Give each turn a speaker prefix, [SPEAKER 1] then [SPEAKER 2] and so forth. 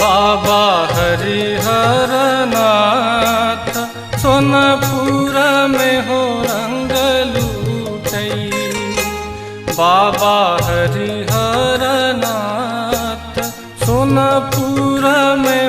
[SPEAKER 1] बाबा हरिहर नाथ सोनपुर में हो रंग लूटई। बाबा हरिहर नाथ सोनपुर में